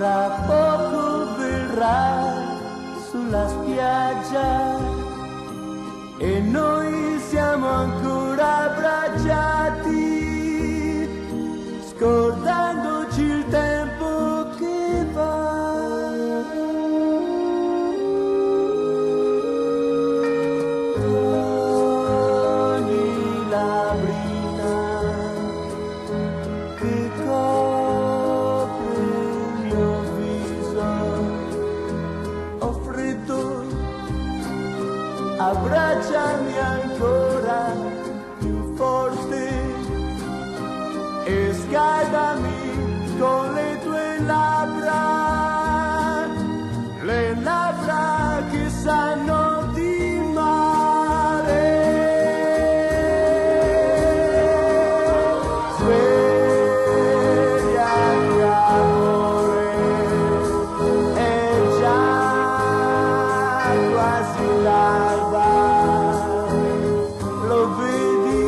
tra poco verrà sulla spiaggia e noi siamo ancora abbracciati, scordandoci il tempo che va. Ogni labrina che copre il mio viso, ho freddo, abbracciami ancora più forte e scaldami con le tue labbra, le labbra che sanno di mare. Svegliati amore, è già quasi l'alba, lo vedi,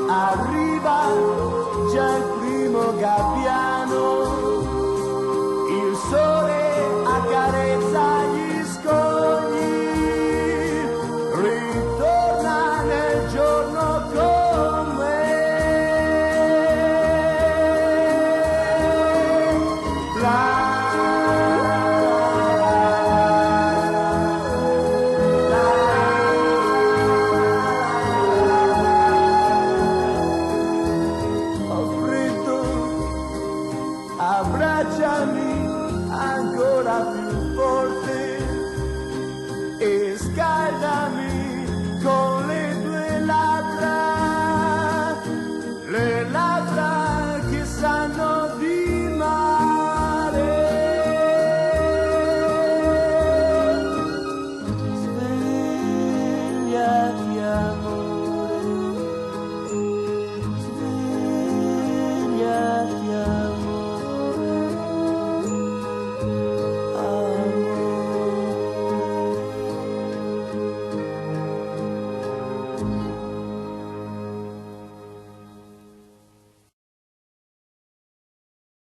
arriva già il primo gabbiano, il sole accarezza gli scogli, ritorna nel giorno con me. Ho freddo, abbracciami ancora più